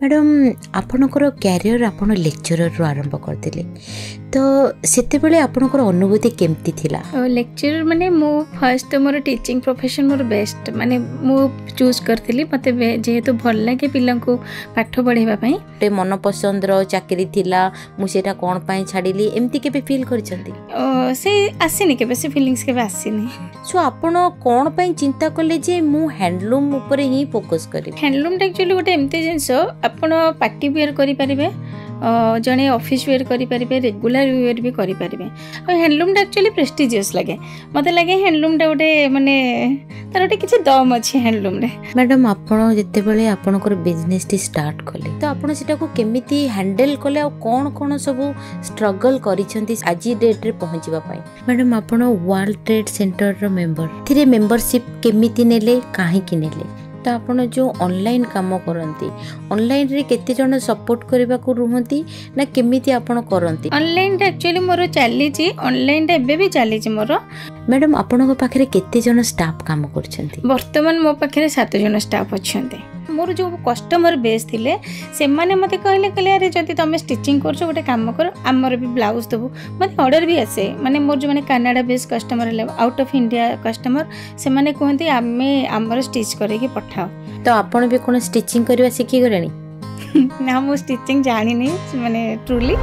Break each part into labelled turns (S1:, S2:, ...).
S1: Madam आपणकर career आपण lecturer रु आरंभ करते तो सेतेबेले आपणकर अनुभूति केमती थिला?
S2: लेक्चरर माने मो फर्स्ट मोर टीचिंग प्रोफेशन मोर बेस्ट माने मो चूज करथिली मते जेहेतु भल लागे पिल्ला को पाठ पढ़ेबा पई
S1: ते मन पसंद रो चाकरी थिला मु सेटा कोन पई छाडिली एमती केबे फील करछंती?
S2: से आसीनी केबे से फीलिंग्स केबे आसीनी।
S1: सो आपण कोन पई चिंता करले जे मु हैंडलूम ऊपर ही फोकस करी?
S2: हैंडलूम एक्चुअली गोटे एमती जिंस आपण पार्टी वेयर करि परिबे जड़े ऑफिस वेयर करें रेगुलर वेयर भी करें हैंडलूम एक्चुअली प्रेस्टिजियस लगे मत लगे हैंडलूम गोटे माने तार गोटे किसी दम अच्छे हैंडलूम रे।
S1: मैडम आपण जितेबाला आपणकर बिजनेस टी स्टार्ट कले तो आपण सेटा को केमिति हैंडल कले आ कोन कोन सब स्ट्रगल करिसेंती आज डेट रे पहुंचीबा पई? मैडम आपण वर्ल्ड ट्रेड सेंटर रो मेंबर थिरे मेंबरशिप केमिति नेले काहे कि नेले तो आपण जो ऑनलाइन काम करंती ऑनलाइन रे केते जण सपोर्ट करबा को रुहंती ना केमिति आपण करंती?
S2: ऑनलाइन एक्चुअली मोर चली छी ऑनलाइन एबे भी चली छी मोर।
S1: मैडम आपण पाखरे केते जण स्टाफ काम करछंती?
S2: वर्तमान मो पाखरे 7 जण स्टाफ अछंती। मोर जो कस्टमर बेस थिले से माने मते कहले कहले अरे जति तमे स्टिचिंग करछो गोटे काम कर हमर भी ब्लाउज देबो मते ऑर्डर भी आसे माने मोर जो माने Canada base customer out of India customer से माने कहंती आमे हमर स्टिच करे के पठाओ।
S1: तो आपण भी कोन स्टिचिंग करबा सिखि गलेनी?
S2: ना मो स्टिचिंग जानि नै माने ट्रूली।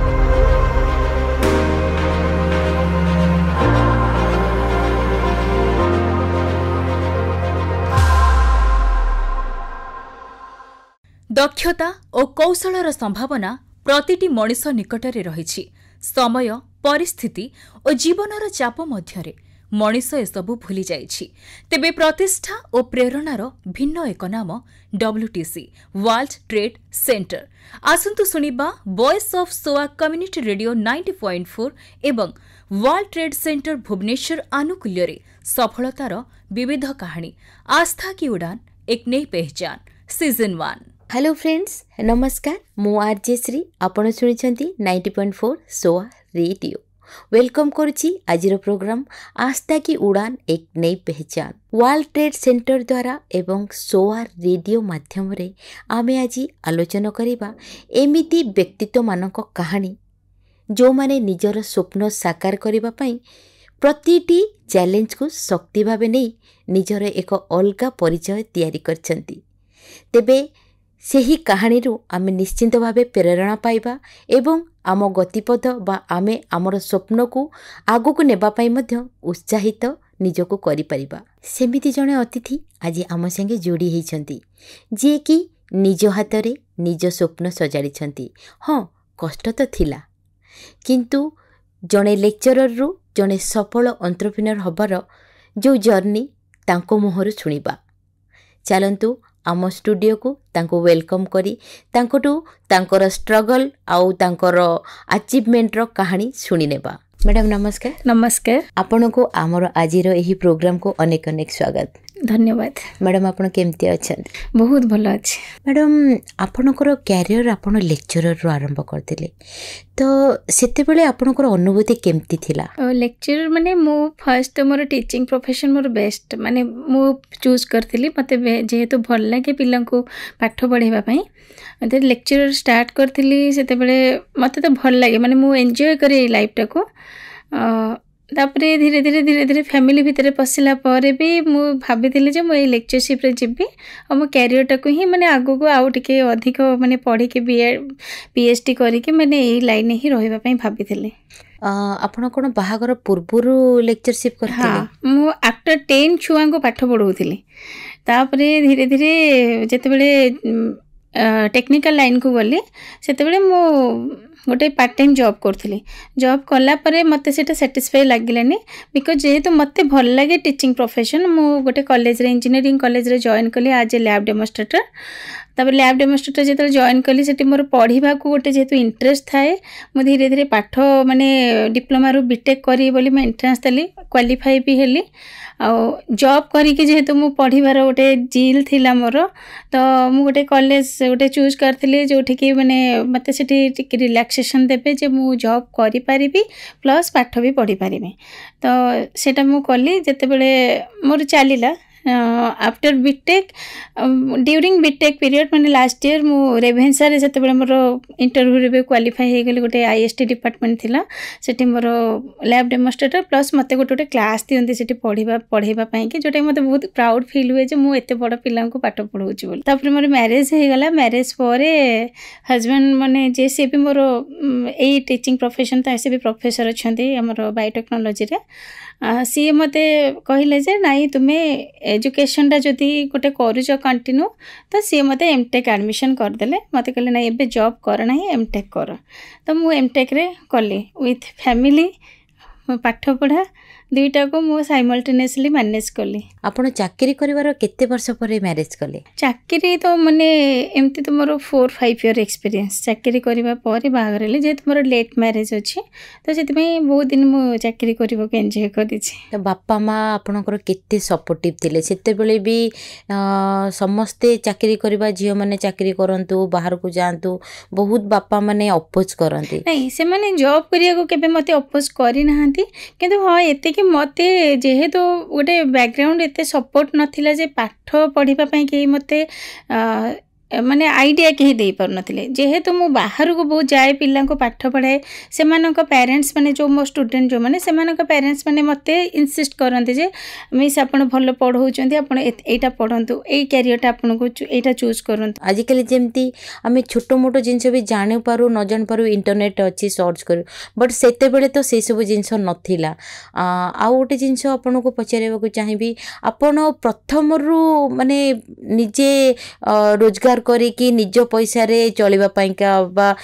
S3: दक्षता और कौशलर संभावना प्रतिटी मनिष निकटरे रहिछि। समय परिस्थिति और जीवनर चाप मध्यरे मनिष एसबु भूली जाइछि। तेबे प्रतिष्ठा और प्रेरणार भिन्न एक नाम WTC वर्ल्ड ट्रेड सेंटर। आसंतु सुनिबा voice of SOA community radio 90.4 एवं वर्ल्ड ट्रेड सेंटर भुवनेश्वर आनुकूल्य रे सफलतार विविध कहानी। आस्था की उड़ान एक नई पहचान सीजन 1।
S1: हेलो फ्रेंड्स नमस्कार मु आरजे श्री आपण सुनिछंती 90.4 सोआ रेडियो। वेलकम करुछि आजिर प्रोग्राम आस्था की उड़ान एक नई पहचान वर्ल्ड ट्रेड सेंटर द्वारा एवं सोआ रेडियो माध्यम रे आमे आज आलोचना करिबा एमिति व्यक्तित्व मानक कहानी जो माने निजर स्वप्न साकार करिबा पई प्रतिटी चैलेंज को शक्ति भाबे नै निजर एक अलगा परिचय तैयारी करछंती। तेबे सेही कहानी रू आमे निश्चिंत भावे प्रेरणा पाइबा एवं आम गतिपथ बा आमे आमर स्वप्न को आगु को नेबा पाई मध्य उत्साहित निजको करि परिबा। सेमिति जणे अतिथि आज आम संगे जोड़ी हेइछंती जे कि निज हातरे निज स्वप्न सजाड़ी छंती। हाँ कष्ट तो थिला किंतु जणे लेक्चरर रु जणे सफल एंटरप्रेन्योर हबार जो जर्नी तांको मुहरु सुनिबा। चलंतु आम स्टूडियो को तांको वेलकम करी तांकोटू तांकर स्ट्रगल आउ तांकर अचीवमेंट रो कहानी सुनी नेबा। मैडम नमस्कार।
S2: नमस्कार।
S1: आपण को आमर आजिर एही प्रोग्राम को अनेक अनेक स्वागत।
S2: धन्यवाद।
S1: मैडम आपण केमती अछन?
S2: बहुत भलो अछि।
S1: मैडम आपणकर क्यारियर आपण लेक्चरर रु आरंभ करथिले तो सेतेबेले आपणकर अनुभूति केमती थिला?
S2: लेक्चरर माने मो फर्स्ट मोर टीचिंग प्रोफेशन मोर बेस्ट माने मो चूज करथिली मते जेहेतु भल लागे पिल्ला को पाठ पढ़ेबा पई मते लेक्चरर स्टार्ट करथिली सेतेबेले मते तो भल लागे माने मो एन्जॉय करे लाइफ टा को तापरे धीरे धीरे फैमिली भितर पशिला पर भी मु भाभी जे मु लेक्चरशिप रे जिबी और मो कैरियर टाको ही माने आगो को आउ टिके अधिक माने पढ़ी के PhD करी के माने ए लाइन ही रहिबा पई भाभी थिले।
S1: आपण कोन बाहागर पूर्वरु लेक्चरशिप करथिले?
S2: हां मु आफ्टर 10 छुआ को पाठ पढौथिली तापरे धीरे धीरे जेते बेले टेक्निकल लाइन को गली सेते बेले मु गोटे पार्ट टाइम जॉब करथिली। जॉब कला परे मते सेटा सैटिस्फाई लागिलानी बिकॉज जेहेतु मते भल लागे टीचिंग प्रोफेशन मु गोटे कॉलेज रे इंजीनियरिंग कॉलेज रे जॉइन कली आज ए लैब डेमोन्स्ट्रेटर। तब लैब डेमोन्स्ट्रेटर जेते जॉइन कली सेठी मोर पढ़िबा को गोटे जेहेतु इंटरेस्ट थाए मु धीरे धीरे पाठ माने डिप्लोमा रु बीटेक करी बोली मैं एंट्रेंस देली क्वालिफाई भी हेली आ जॉब करी के जेहेतु मु पढ़िबार गोटे जिल थिला मोर तो मु गोटे कॉलेज गोटे चूज करथिली जोठी कि माने मते सेठी टिके रिलैक्सेशन देबे जे मु जॉब करि परिबी प्लस पाठ भी पढ़ी परिबे तो सेटा मु कली जेते बेले मोर चलीला after BTech during BTech period मैंने लास्ट ईयर मु रेभेन्सा रे सेते बेले मोर इंटरव्यू रे क्वालिफाई हे गेली गोटे आईएसटी डिपार्टमेंट थिला सेठी मोर लैब डेमोन्स्ट्रेटर प्लस मते गोटे गोटे क्लास दियंती सेठी पढ़ेबा पई कि जोटा मते बहुत प्राउड फील हुए जे मु एते बड़ पिला को पाठ पढ़ाउची बोली तापर मोर मैरिज हे गला मैरिज परे हस्बैंड माने जे से भी मोर ए टीचिंग प्रोफेशन त ऐसे भी प्रोफेसर अछंती हमर बायोटेक्नोलॉजी रे सी मते कहले जे नाई तुमे एजुकेशनटा जदि गोटे करूच कंटिन्यू तो सी मते एमटेक एडमिशन करदेले मते कहले ना एबे जॉब कर ना एमटेक कर तो मु एमटेक रे कली विथ फैमिली पाठ पढ़ा दुईटा को मु साइमल्टेनियसली मैनेज कली
S1: आपण चाकरी करिवार केते वर्ष परे मैरिज कले
S2: चाकरी तो माने एमती तो मोर 4-5 इयर एक्सपीरियंस चाकरी करबा परे बाहर ले जे मोर लेट मैरिज अछि तो सेति में बहुत दिन मु चाकरी करबो के एन्जॉय करि छी
S1: तो बापा माँ आपणकर केते सपोर्टिव थिले सेते बेले भी समस्ते चाकरी करबा झियो माने चाकरी करंतु बाहर को जांतु बहुत बापा माने अपोज करंती
S2: नहीं से माने जॉब करिया को केबे मते अपोज करि नाहंती किंतु हां एते कि मते जेहेतु गोटे बैकग्राउंड एते सपोर्ट नथिला जे पाठ पढ़िबा पई के मते माने आइडिया कहीं दे पार नथिले जेहेतु मु बाहर को बहुत जाए पिला को पाठ पढ़ाए से पेरेंट्स माने जो मो स्टूडेंट जो माने से पेरेंट्स माने मते इंसिस्ट करते जे मिस आपण भल पढ़ाउचंती आपण एटा पढ़ंतु ए कैरियरटा आपण को एटा चूज करंतु
S1: आजिकल जेमती आमे छोटो मोटो जिंस भी जानि पारू न जानि पारू इंटरनेट अच्छी सर्च करू बट सेते बेले तो से सब जिंस नथिला आ गोटे जिंस आपण को पचारिबा को चाहिबी आपण प्रथम रु माने निजे रोजगार करिकी निज पैसा रे चलिबा पाइका बा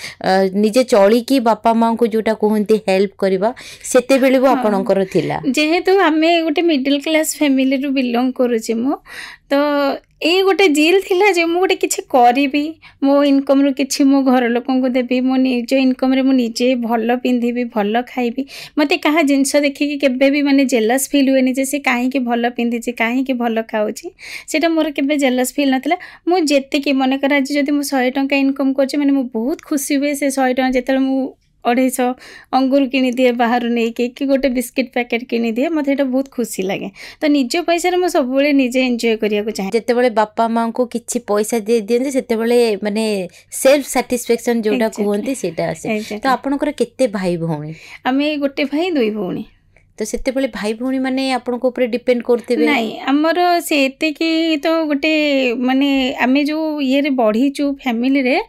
S1: निजे चलिकी बापा माँ को जोटा कहते हेल्प करबा सेते बेले वो आपणकर थिला
S2: जेहेतु आमे गोटे मिडिल क्लास फैमिली रु बिलोंग करूची मो तो ए गोटे जिल थिला जे मु गोटे किछि करिबी मो इनकम रु किछि मो घर लोकन को देबी मो निज इनकम रे मो निजे भल पिंधिबी भल खाइबी मते कहा जिंस देखि कि केबे भी माने जेलस फील हुएनी जे से काहे कि भल पिंधिछि काहे कि भल खाउछि सेटा मोर केबे जेलस फील नथिला मु जेते कि मने करा जे जदि मु 100 टंका इनकम करछि माने मु बहुत खुशी हुए से 100 टंका जेतल मु 250 अंगूर किनी दिए बाहर नहीं कि गोटे बिस्किट पैकेट किनी दिए मत बहुत खुशी लगे तो निज पैसा मुझे सब निजे एंजॉय करिया को चाहे
S1: जेते बेले बापा माँ को किछि पैसा दे दियंते सेते बेले माने सेल्फ सैटिस्फैक्शन जोटा कहंती सेटा आसे तो आपनकर केते भाई भौणी
S2: आमे गोटे भाई दुई भौणी
S1: तो सेते बेले भाई भौणी माने आपन को ऊपर डिपेंड करते
S2: नहीं आमर से एते कि तो गोटे माने आमे जो ये रे बढ़ी छु फैमिली रे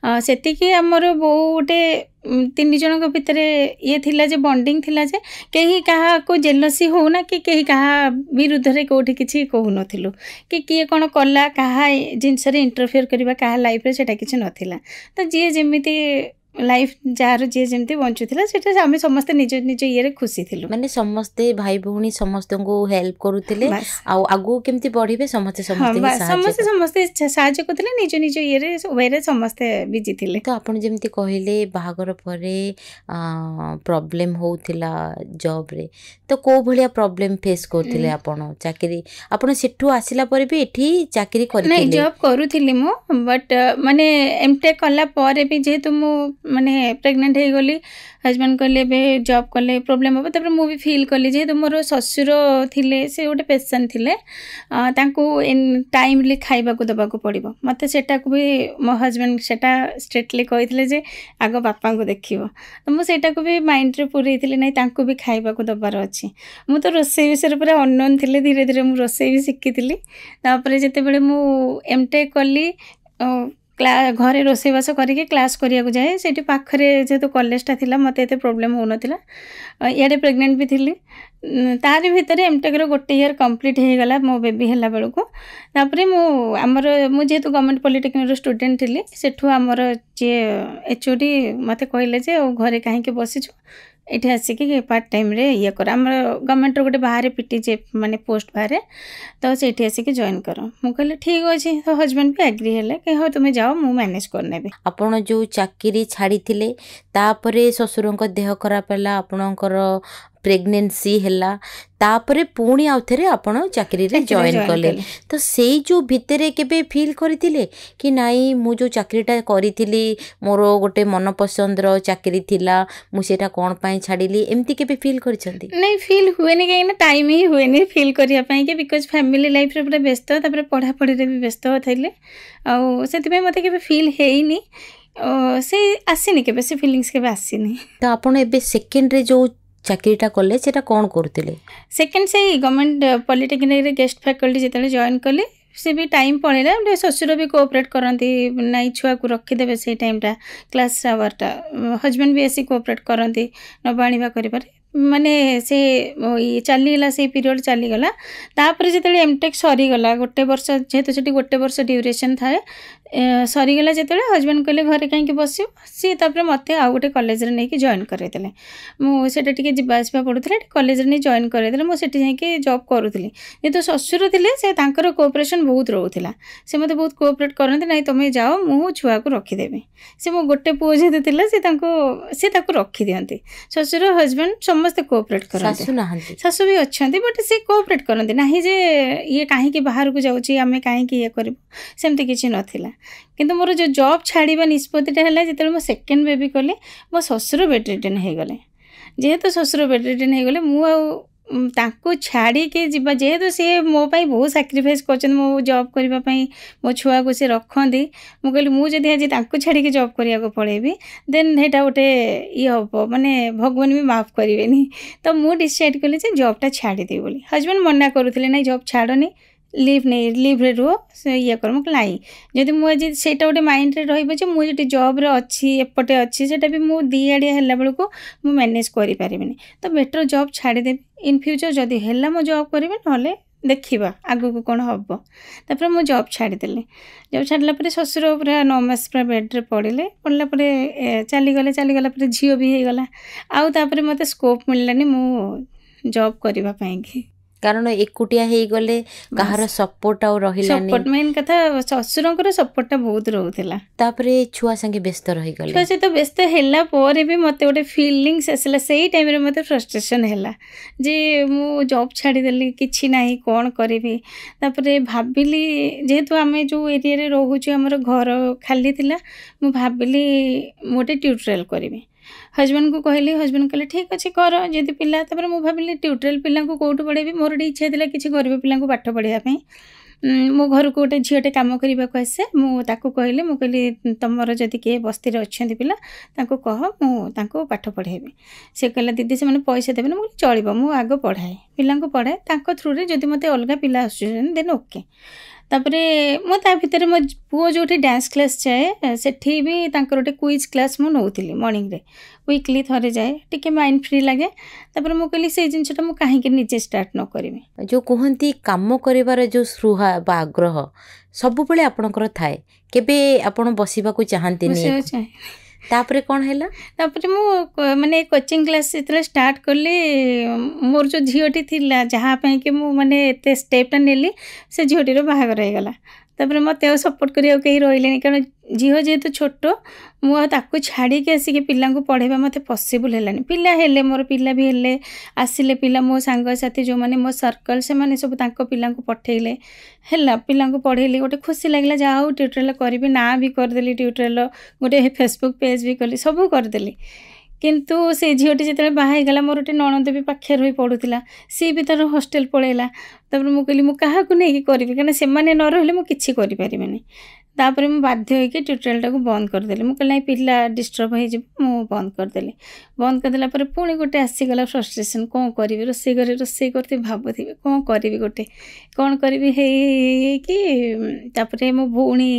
S2: सेते कि आमर गोटे 3 जन भितर ये थिला जे बॉन्डिंग थिला जे कहीं कहा को जेलसी हो ना कि कहीं कहा विरुद्ध रे कोठी किछि कहू नथिलु कि किए कोन कला कहा जिंस रे इंटरफेयर करबा कहा लाइफ रे सेटा किछि नथिला तो जे जेमिति लाइफ जार जे जेमती बंचुथिला सेटा आमे समस्त निज निज ये खुशी थिलु
S1: माने समस्ते भाई भौणी समस्त को हेल्प करूथिले आ आगु केमती बढ़िबे समस्त सहायता
S2: करथिले निज निज ये वेरे समस्त बिजी थिले
S1: तो आपण जेमती कहिले बाहागर परे प्रॉब्लम होउथिला जॉब रे तो को भलिया प्रॉब्लम फेस करथिले आपण चाकरी आपण सेठू आसिला परे भी एठी चाकरी करथिले
S2: नहीं जॉब करूथिली मो बट माने एमटेक कला परे भी जेतु मो माने प्रेग्नेंट हो गली हस्बैंड कहले बे जॉब कले प्रॉब्लम हम तब मुझे फील कली जेहेतु मोर ससुर थिले से गोटे पेशेंट थिले तांको टाइमली खाइबा को दबा को पड़िबो मते सेटा को भी मो हस्बैंड सेटा स्ट्रेटली कहिथिले जे आगो बापा को देखिबो तो मो सेटा को भी माइंड रे पुरैथिले नै तांको भी खाइबा को दबार अछि मु तो रोसई विषय पूरा अननोन थिले धीरे धीरे मु रोसई भी शिखिथिली तापर जेते बेले मु एमटेक कली घरे रोसईवास करके क्लास करिया जाए से पाखरे जेहेतु कॉलेजटा थिला मते एते प्रॉब्लम हो नथिला इयाडे प्रेग्नेंट भी थिली तारी भितर एमटेक रो गोटे ईयर कंप्लीट हो गला मो बेबी हला बेलू को तापरे मु आमर मु जेहेतु गवर्नमेंट पॉलिटेक्निक रो स्टूडेंट थिली सेठू आमर जे एचओडी मते कहले जे घरे काहे के बसिछु एठी आसिकी पार्ट टाइम रे ये कर आम गवर्नमेंट गोटे बाहर पीटीजे माने पोस्ट बाहर तो सेठी आसिकी जॉइन कर मु कहले ठीक अछि तो हस्बैंड भी एग्री हेले कि हो तुम जाओ मु मैनेज कर नेबे
S1: आपण जो चाकरी छाड़ी थिले तापरे ससुरंक देह खराब हला आपणकर ପ୍ରେଗନେନ୍ସି ହେଲା ତାପରେ ପୁଣି ଆଉ ଥରେ ଆପଣ ଚାକିରିରେ ଜଏନ୍ କଲେ ତ ସେଇ ଯେଉଁ ଭିତରେ କେବେ ଫିଲ୍ କରିଥିଲେ କି ନାଇଁ ମୁଁ ଯେଉଁ ଚାକିରିଟା କରିଥିଲି ମୋର ଗୋଟେ ମନପସନ୍ଦର ଚାକିରି ଥିଲା ମୁଁ ସେଇଟା କ'ଣ ପାଇଁ ଛାଡ଼ିଲି ଏମିତି କେବେ ଫିଲ୍ କରିଛନ୍ତି?
S2: ନାଇଁ ଫିଲ୍ ହୁଏନି କାହିଁକିନା ଟାଇମ୍ ହିଁ ହୁଏନି ଫିଲ୍ କରିବା ପାଇଁକି ବିକଜ୍ ଫ୍ୟାମିଲି ଲାଇଫ୍ରେ ପୁରା ବ୍ୟସ୍ତ ତାପରେ ପଢ଼ାପଢ଼ିରେ ବି ବ୍ୟସ୍ତ ଥିଲେ ଆଉ ସେଥିପାଇଁ ମୋତେ କେବେ ଫିଲ୍ ହେଇନି ସେ ଆସିନି କେବେ ସେ ଫିଲିଙ୍ଗସ୍ କେବେ ଆସିନି।
S1: ତ ଆପଣ ଏବେ ସେକେଣ୍ଡରେ ଯେଉଁ ଚାକିରିଟା କଲେ ସେଟା କ'ଣ କରୁଥିଲେ?
S2: ସେକେଣ୍ଡ ସେଇ ଗଭର୍ଣ୍ଣମେଣ୍ଟ ପଲିଟେକ୍ନିକରେ ଗେଷ୍ଟ ଫ୍ୟାକଲ୍ଟି ଯେତେବେଳେ ଜଏନ୍ କଲି ସେ ବି ଟାଇମ୍ ପଳେଇଲା ଶ୍ୱଶୁର ବି କୋଅପରେଟ୍ କରନ୍ତି ନାଇଁ ଛୁଆକୁ ରଖିଦେବେ ସେଇ ଟାଇମ୍ଟା କ୍ଲାସ୍ ଆୱାରଟା ହଜବେଣ୍ଡ ବି ଆସି କୋଅପରେଟ୍ କରନ୍ତି ନେବା ଆଣିବା କରିବାରେ ମାନେ ସେ ଚାଲିଗଲା ସେଇ ପିରିୟଡ଼ ଚାଲିଗଲା ତାପରେ ଯେତେବେଳେ ଏମଟେକ୍ ସରିଗଲା ଗୋଟେ ବର୍ଷ ଯେହେତୁ ସେଠି ଗୋଟେ ବର୍ଷ ଡ୍ୟୁରେସନ୍ ଥାଏ ସରିଗଲା ଯେତେବେଳେ ହଜବେଣ୍ଡ କହିଲେ ଘରେ କାହିଁକି ବସିବ ସିଏ ତାପରେ ମୋତେ ଆଉ ଗୋଟେ କଲେଜରେ ନେଇକି ଜଏନ୍ କରାଇଦେଲେ ମୁଁ ସେଇଟା ଟିକେ ଯିବା ଆସିବା ପଡ଼ୁଥିଲା କଲେଜରେ ନେଇ ଜଏନ୍ କରାଇଦେଲେ ମୁଁ ସେଠି ଯାଇକି ଜବ୍ କରୁଥିଲି ଯେହେତୁ ଶ୍ୱଶୁର ଥିଲେ ସେ ତାଙ୍କର କୋଅପରେସନ୍ ବହୁତ ରହୁଥିଲା ସେ ମୋତେ ବହୁତ କୋଅପରେଟ୍ କରନ୍ତି ନାଇଁ ତୁମେ ଯାଅ ମୁଁ ଛୁଆକୁ ରଖିଦେବି ସେ ମୋ ଗୋଟେ ପୁଅ ଯେହେତୁ ଥିଲା ସେ ତାକୁ ରଖିଦିଅନ୍ତି ଶ୍ୱଶୁର ହଜବେଣ୍ଡ ସମସ୍ତେ କୋଅପରେଟ୍ କରନ୍ତି ଶାଶୁ ବି ଅଛନ୍ତି ବଟ୍ ସେ କୋଅପରେଟ୍ କରନ୍ତି ନାହିଁ ଯେ ଇଏ କାହିଁକି ବାହାରକୁ ଯାଉଛି ଆମେ କାହିଁକି ଇଏ କରିବୁ ସେମିତି କିଛି ନଥିଲା କିନ୍ତୁ ମୋର ଯେଉଁ ଜବ୍ ଛାଡ଼ିବା ନିଷ୍ପତ୍ତିଟା ହେଲା ଯେତେବେଳେ ମୁଁ ସେକେଣ୍ଡ ବେବି କଲି ମୋ ଶ୍ୱଶୁର ବେଡ୍ ରିଡନ୍ ହେଇଗଲେ ଯେହେତୁ ଶ୍ୱଶୁର ବେଡ୍ ରିଡନ୍ ହେଇଗଲେ ମୁଁ ଆଉ ତାଙ୍କୁ ଛାଡ଼ିକି ଯିବା ଯେହେତୁ ସିଏ ମୋ ପାଇଁ ବହୁତ ସାକ୍ରିଫାଇସ୍ କରୁଛନ୍ତି ମୋ ଜବ୍ କରିବା ପାଇଁ ମୋ ଛୁଆକୁ ସେ ରଖନ୍ତି ମୁଁ କହିଲି ମୁଁ ଯଦି ଆଜି ତାଙ୍କୁ ଛାଡ଼ିକି ଜବ୍ କରିବାକୁ ପଳେଇବି ଦେନ୍ ସେଇଟା ଗୋଟେ ଇଏ ହେବ ମାନେ ଭଗବାନ ବି ମାଫ୍ କରିବେନି ତ ମୁଁ ଡିସାଇଡ଼୍ କଲି ଯେ ଜବ୍ଟା ଛାଡ଼ିଦେବି ବୋଲି ହଜବେଣ୍ଡ ମନା କରୁଥିଲେ ନାଇଁ ଜବ୍ ଛାଡ଼ନି ଲିଭ୍ରେ ରୁହ ସେ ଇଏ କର ମୁଁ କହିଲି ନାଇଁ ଯଦି ମୁଁ ଆଜି ସେଇଟା ଗୋଟେ ମାଇଣ୍ଡରେ ରହିବ ଯେ ମୁଁ ଯଦି ଜବ୍ରେ ଅଛି ଏପଟେ ଅଛି ସେଇଟା ବି ମୁଁ ଦୁଇ ଆଡ଼ିଆ ହେଲା ବେଳକୁ ମୁଁ ମ୍ୟାନେଜ୍ କରିପାରିବିନି ତ ବେଟର୍ ଜବ୍ ଛାଡ଼ିଦେବି ଇନ୍ ଫ୍ୟୁଚର୍ ଯଦି ହେଲା ମୁଁ ଜବ୍ କରିବି ନହେଲେ ଦେଖିବା ଆଗକୁ କ'ଣ ହେବ ତାପରେ ମୁଁ ଜବ୍ ଛାଡ଼ିଦେଲି ଜବ୍ ଛାଡ଼ିଲା ପରେ ଶ୍ୱଶୁର ପୁରା 9 ମାସ ପୁରା ବେଡ଼୍ରେ ପଡ଼ିଲା ପରେ ଚାଲିଗଲା ପରେ ଝିଅ ବି ହେଇଗଲା ଆଉ ତାପରେ ମୋତେ ସ୍କୋପ୍ ମିଳିଲାନି ମୁଁ ଜବ୍ କରିବା ପାଇଁକି
S1: କାରଣ ଏକୁଟିଆ ହେଇଗଲେ କାହାର ସପୋର୍ଟ ଆଉ ରହିଲାନି
S2: ସପୋର୍ଟ ମେନ୍ କଥା ଶ୍ୱଶୁରଙ୍କର ସପୋର୍ଟଟା ବହୁତ ରହୁଥିଲା
S1: ତାପରେ ଛୁଆ ସାଙ୍ଗେ ବ୍ୟସ୍ତ ରହିଗଲେ
S2: ଛୁଆ ସହିତ ବ୍ୟସ୍ତ ହେଲା ପରେ ବି ମୋତେ ଗୋଟେ ଫିଲିଙ୍ଗସ୍ ଆସିଲା ସେଇ ଟାଇମ୍ରେ ମୋତେ ଫ୍ରଷ୍ଟ୍ରେସନ୍ ହେଲା ଯେ ମୁଁ ଜବ୍ ଛାଡ଼ିଦେଲି କିଛି ନାହିଁ କ'ଣ କରିବି ତାପରେ ଭାବିଲି ଯେହେତୁ ଆମେ ଯେଉଁ ଏରିଆରେ ରହୁଛୁ ଆମର ଘର ଖାଲି ଥିଲା ମୁଁ ଭାବିଲି ମୁଁ ଗୋଟେ ଟ୍ୟୁଟୋରିଆଲ୍ କରିବି ହଜବେଣ୍ଡକୁ କହିଲି ହଜବେଣ୍ଡ କହିଲେ ଠିକ୍ ଅଛି କର ଯଦି ପିଲା ତାପରେ ମୁଁ ଭାବିଲି ଟ୍ୟୁଟୋରିଆଲ୍ ପିଲାଙ୍କୁ କେଉଁଠୁ ପଢ଼େଇବି ମୋର ଗୋଟେ ଇଚ୍ଛା ଥିଲା କିଛି ଗରିବ ପିଲାଙ୍କୁ ପାଠ ପଢ଼େଇବା ପାଇଁ ମୋ ଘରକୁ ଗୋଟେ ଝିଅଟେ କାମ କରିବାକୁ ଆସେ ମୁଁ ତାକୁ କହିଲି ମୁଁ କହିଲି ତୁମର ଯଦି କିଏ ବସ୍ତିରେ ଅଛନ୍ତି ପିଲା ତାଙ୍କୁ କହ ମୁଁ ତାଙ୍କୁ ପାଠ ପଢ଼େଇବି ସେ କହିଲା ଦିଦି ସେମାନେ ପଇସା ଦେବେନି ମୁଁ କହିଲି ଚଳିବ ମୁଁ ଆଗ ପଢ଼ାଏ ପିଲାଙ୍କୁ ପଢ଼ାଏ ତାଙ୍କ ଥ୍ରୁରେ ଯଦି ମୋତେ ଅଲଗା ପିଲା ଆସୁଛନ୍ତି ଦେନ୍ ଓକେ ତାପରେ ମୁଁ ତା ଭିତରେ ମୋ ପୁଅ ଯେଉଁଠି ଡ୍ୟାନ୍ସ କ୍ଲାସ୍ ଯାଏ ସେଠି ବି ତାଙ୍କର ଗୋଟେ କୁଇଜ୍ କ୍ଲାସ୍ ମୁଁ ନେଉଥିଲି ମର୍ଣ୍ଣିଂରେ ୱିକ୍ଲି ଥରେ ଯାଏ ଟିକେ ମାଇଣ୍ଡ ଫ୍ରି ଲାଗେ ତାପରେ ମୁଁ କହିଲି ସେଇ ଜିନିଷଟା ମୁଁ କାହିଁକି ନିଜେ ଷ୍ଟାର୍ଟ ନ କରିବି
S1: ଯେଉଁ କୁହନ୍ତି କାମ କରିବାର ଯେଉଁ ସ୍ପୃହା ବା ଆଗ୍ରହ ସବୁବେଳେ ଆପଣଙ୍କର ଥାଏ କେବେ ଆପଣ ବସିବାକୁ ଚାହାନ୍ତିନି ତାପରେ କ'ଣ ହେଲା
S2: ତାପରେ ମୁଁ ମାନେ କୋଚିଂ କ୍ଲାସ୍ ଯେତେବେଳେ ଷ୍ଟାର୍ଟ କଲି ମୋର ଯେଉଁ ଝିଅଟି ଥିଲା ଯାହା ପାଇଁକି ମୁଁ ମାନେ ଏତେ ଷ୍ଟେପ୍ଟା ନେଲି ସେ ଝିଅଟିର ବାହାଘର ହେଇଗଲା ତାପରେ ମୋତେ ଆଉ ସପୋର୍ଟ କରିବାକୁ କେହି ରହିଲେନି କାରଣ ଝିଅ ଯେହେତୁ ଛୋଟ ମୁଁ ଆଉ ତାକୁ ଛାଡ଼ିକି ଆସିକି ପିଲାଙ୍କୁ ପଢ଼େଇବା ମୋତେ ପସିବୁଲ୍ ହେଲାନି ପିଲା ହେଲେ ମୋର ପିଲା ବି ହେଲେ ଆସିଲେ ପିଲା ମୋ ସାଙ୍ଗସାଥି ଯେଉଁମାନେ ମୋ ସର୍କଲ୍ ସେମାନେ ସବୁ ତାଙ୍କ ପିଲାଙ୍କୁ ପଠେଇଲେ ହେଲା ପିଲାଙ୍କୁ ପଢ଼େଇଲି ଗୋଟେ ଖୁସି ଲାଗିଲା ଯାହା ହଉ ଟ୍ୟୁଟୋରିଆଲ୍ କରିବି ନାଁ ବି କରିଦେଲି ଟ୍ୟୁଟୋରିଆଲ୍ ଗୋଟେ ଫେସବୁକ୍ ପେଜ୍ ବି କଲି ସବୁ କରିଦେଲି କିନ୍ତୁ ସେ ଝିଅଟି ଯେତେବେଳେ ବାହା ହେଇଗଲା ମୋର ଗୋଟେ ନଣନ୍ଦ ବି ପାଖରେ ରହି ପଢ଼ୁଥିଲା ସିଏ ବି ତା'ର ହଷ୍ଟେଲ୍ ପଳେଇଲା ତାପରେ ମୁଁ କହିଲି ମୁଁ କାହାକୁ ନେଇକି କରିବି କାରଣ ସେମାନେ ନ ରହିଲେ ମୁଁ କିଛି କରିପାରିବିନି ତାପରେ ମୁଁ ବାଧ୍ୟ ହୋଇକି ଟ୍ୟୁଟୋରିଆଲ୍ଟାକୁ ବନ୍ଦ କରିଦେଲି ମୁଁ କହିଲି ନାଇଁ ପିଲା ଡିଷ୍ଟର୍ବ ହେଇଯିବ ମୁଁ ବନ୍ଦ କରିଦେଲି ବନ୍ଦ କରିଦେଲା ପରେ ପୁଣି ଗୋଟେ ଆସିଗଲା ଫ୍ରଷ୍ଟ୍ରେସନ୍ କ'ଣ କରିବି ରୋଷେଇ କରିଥିବି ଭାବୁଥିବି କ'ଣ କରିବି କ'ଣ କରିବି ହେଇକି ତାପରେ ମୋ ଭଉଣୀ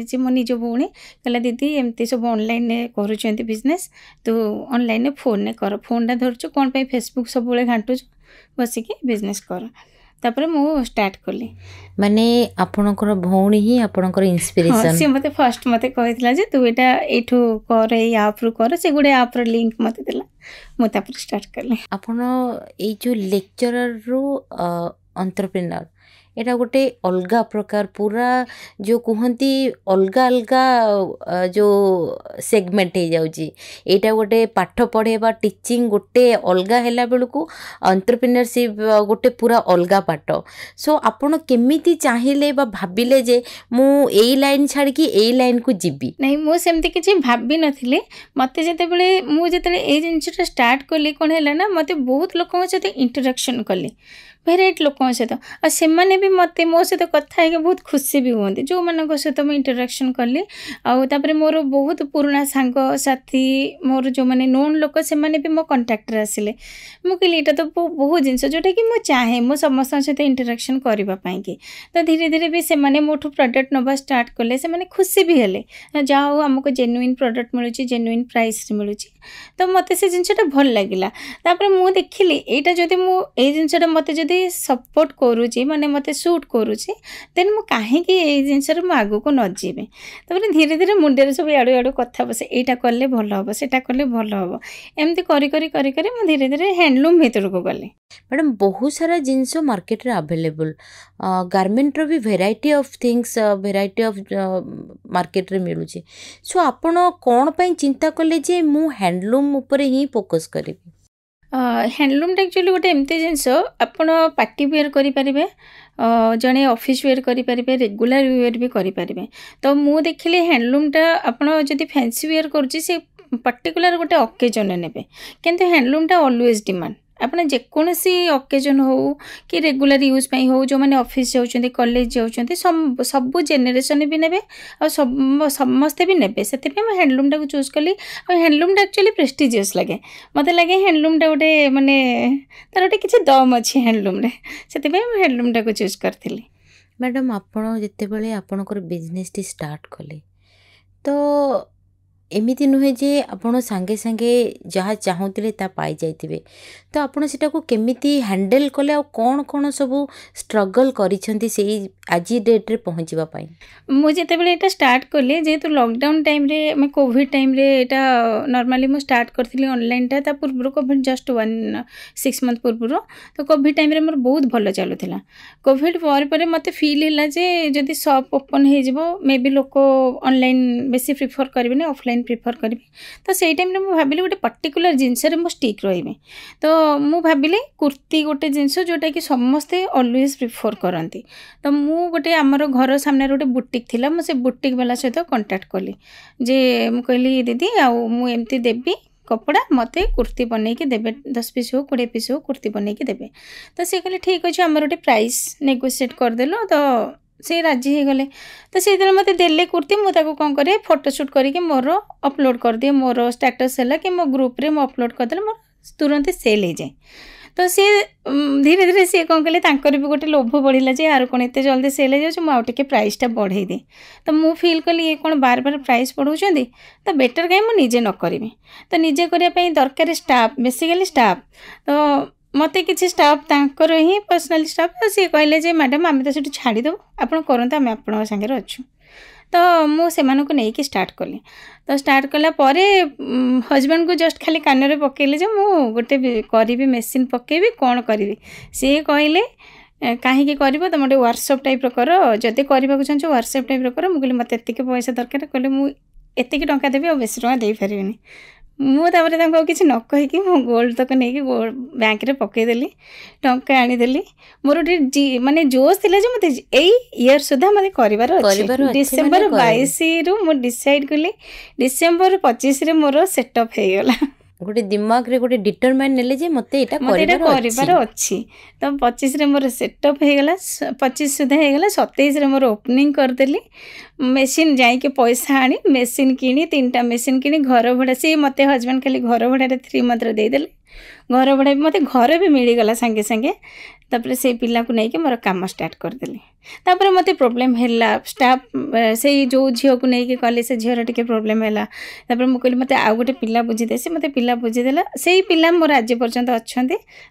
S2: ଯେ ମୋ ନିଜ ଭଉଣୀ କହିଲା ଦିଦି ଏମିତି ସବୁ ଅନଲାଇନ୍ରେ କରୁଛନ୍ତି ବିଜନେସ୍ ତୁ ଅନଲାଇନ୍ରେ ଫୋନ୍ରେ କର ଫୋନ୍ଟା ଧରୁଛୁ କ'ଣ ପାଇଁ ଫେସବୁକ୍ ସବୁବେଳେ ଘାଣ୍ଟୁଛୁ ବସିକି ବିଜନେସ୍ କର ତାପରେ ମୁଁ ଷ୍ଟାର୍ଟ କଲି
S1: ମାନେ ଆପଣଙ୍କର ଭଉଣୀ ହିଁ ଆପଣଙ୍କର ଇନ୍ସପିରେସନ୍
S2: ସିଏ ମୋତେ ଫାଷ୍ଟ ମୋତେ କହିଥିଲା ଯେ ତୁ ଏଇଟା ଏଇଠୁ କର ଏଇ ଆପ୍ରୁ କର ସେ ଗୋଟେ ଆପ୍ର ଲିଙ୍କ୍ ମୋତେ ଦେଲା ମୁଁ ତାପରେ ଷ୍ଟାର୍ଟ କଲି
S1: ଆପଣ ଏଇ ଯେଉଁ ଲେକ୍ଚରର୍ରୁ ଏଣ୍ଟରପ୍ରେନର୍ एटा गोटे अलगा प्रकार पूरा जो कहती अलगा अलगा जो सेगमेंट हो जाउची एटा गोटे पाठ पढ़ेबा टीचिंग गोटे अलगा हैला बेलू एंटरप्रेन्योरशिप गोटे पूरा अलगा पाठ सो आपण केमिति चाहिए बा भाबिले जे मु एई लाइन छाड़ की एई लाइन को जीबी
S2: नहीं मु सेमती किछि भाबी नथिले मते जेतेबेले मु जेतेबेले ए जिनिसटा स्टार्ट कली कोन हैला ना मते बहुत लोकन सहित इंटरेक्शन कली भेराइट लोकन सहित आ सेमाने भी मते मो सहित कथा है बहुत खुशी भी होंदी जो मानक सहित मैं इंटरेक्शन कली आउ तापरे मोर बहुत पुराना सांग साथी मोर जो माने नोन लोक से माने भी मो कांटेक्ट रे आसिले मु कहली एटा तो बहुत जिनिस जोटा कि मु चाहे मो समस्त सहित इंटरेक्शन करबा पई कि तो धीरे धीरे भी से माने मोठू प्रोडक्ट नबा स्टार्ट कले से माने खुशी भी हेले जाओ हमको जेन्युइन प्रोडक्ट मिलुची जेन्युइन प्राइस रे मिलुची तो मते से जिनिसटा भल लागिला तापरे मु देखिली एटा जदी मु ए जिनिसटा मते जदी सपोर्ट करूची माने मते सूट करूची देन मु काहे कि ए जिनिसर मु आगु को न जीबे तापरे धीरे धीरे मुंडे सब याडू याडू कथा बसे एटा करले भल हबो सेटा करले भल हबो एमती करी करी करी करी मु धीरे धीरे हैंडलूम भीतर को गले
S1: मैडम बहुत सारा जिनस मार्केट रे अवेलेबल गारमेंट रो भी variety of things variety of market रे मिलुची सो आपण कोन पई चिंता कले जे मु हैंडलूम ऊपर ही फोकस करिबी
S2: हैंडलूम एक्चुअली गोटे एमती जिनस आपण पार्टी वेयर करि परिबे जड़े ऑफिस वेयर करि परिबे रेगुलर वेयर भी करि परिबे तो मु देखिले हैंडलूमटा आपण जदि फैंसी वेयर करूची से पर्टिकुलर गोटे ओकेजन नेबे किंतु हैंडलूमटा ऑलवेज डिमांड आपने जेकोसी ओकेजन हो कि रेगुलर यूज पई हो जो माने ऑफिस जाउछन्ती कॉलेज जाउछन्ती सब जेनरेशन भी नेबे और समस्ते भी नेबे सेते पे मैं हैंडलूमटा को चूज कली और हैंडलूमटा एक्चुअली प्रेस्टिजियस लगे मते लगे हैंडलूमटा गोटे माने तार गोटे किछि दम अछि हैंडलूम रे सेते पे मैं हैंडलूमटा को चूज करथिली
S1: मैडम आपण जते बेले आपनकर बिजनेस टी स्टार्ट कले तो एमिति नुहे जे आपण सांगे सांगे जहाँ चाहूले ता पाई जाइथिबे तो आपण सेटा को केमिति हैंडल कले और कौन कौन सब स्ट्रगल करिसेंती सेही आज डेट रे पहुँचवा पाई
S2: मु जेते बेले एटा स्टार्ट कले जेतु लॉकडाउन टाइम रे मैं कोविड टाइम रे एटा नॉर्मली मु स्टार्ट करथिली ऑनलाइन ता पूर्व कोविड जस्ट 6 मंथ पूर्व तो कोविड टाइम रे मोर बहुत भलो चलुथिला कोविड पर मते फील हैला जे जदी शॉप ओपन हे जिवो मे बी लोक ऑनलाइन बेसी प्रिफर करबे ऑफलाइन प्रिफर करी तो से टाइम मु भाबिली गोटे पर्टिकुलर जिनस रे मु स्टिक रहिबे तो मु भाबिली कुर्ती गोटे जिनस जोटा कि समस्ते ऑलवेज प्रिफर करती तो मु गोटे आमर घर सामने गोटे बुटीक थिला मु से बुटीक वाला सहित कांटेक्ट कली जे मु कहली दीदी आउ मु एमती देबी कपड़ा मते कुर्ती बनै के देबे 10 पीस हो 20 पीस हो कुर्ती बनै के देबे तो से कहले ठीक अछि हमर गोटे प्राइस नेगोशिएट कर देलो तो से राजी हो गले तो से मत देले कुर्ती मुझे कौन करे फोटोशूट करके मोर अपलोड कर दिए मोर स्टेटस है कि मो ग्रुप रे मो अपलोड करदे मोर तुरंत सेल हो जाए तो सी धीरे धीरे सी कौन कले तांकर भी गोटे लोभ बढ़ला जे यार कौन एत जल्दी सेल हो जाए मुझे प्राइसटा बढ़े दे तो मु फील कली ये कौन बार बार प्राइस बढ़ाऊँ तो बेटर कहीं मुझे न करी तो निजे करने दरकार स्टाफ बेसिकली स्टाफ तो मते किसी स्टाफ तांकर ही पर्सनल स्टाफ सी कहले जे मैडम आम तो सीठी छाड़ीदेव आपड़ करते आम आप सागर अच्छु तो मुझे नहीं कि स्टार्ट कली तो स्टार्ट कलापर हजबैंड को जस्ट खाली कान में पकेले जे मु गोटे करी मेसीन पकेबी कौन करी सी कहले कहीं कर तुम गोटे वर्कशॉप टाइप कर जदि करने चाहूँ वर्कशॉप टाइप कर मुझे मत पैसा दरकार कहले मुझे टंका देवी और बेसी टंका दे पारिनी मुझे किसी न कहीकि मो गोल्ड तक नहीं बैंक रे पकईदेली टंका आनीदेली मोर माने जोश थिला जे मते एई ईयर सुधा मते करिवार अछि डिसेंबर 22 रु मो डिसाइड कली डिसेंबर 25 रे मोर सेटअप हे गला
S1: गोटे दिमाग रे गोटे डिटरमाइन नेले जे मते एटा
S2: करिवार अछि तो 25 रे मोर सेटअप हे गला 25 सुधा हे गला 27 रे मोर ओपनिंग कर देली मेसीन जाई के पैसा आनी मेसीन किनी 3टा मेसीन किनी घर भड़ा से मते हजबैंड खाली घर भड़ा 3 मंथ रे दे देले घर भड़ा मते घर भी मिली गला संगे संगे तापर से पिला को नहीं के मोर काम स्टार्ट कर देली तापर मते प्रोब्लेम हैला स्टाफ से जो झील को लेकिन कले से झीर टे प्रोब्लेम है तापर मुझे कहली मत आउ गोटे पिला बुझीदे से मत पिला बुझीदेला से पिला मोर आज पर्यंत अच्छा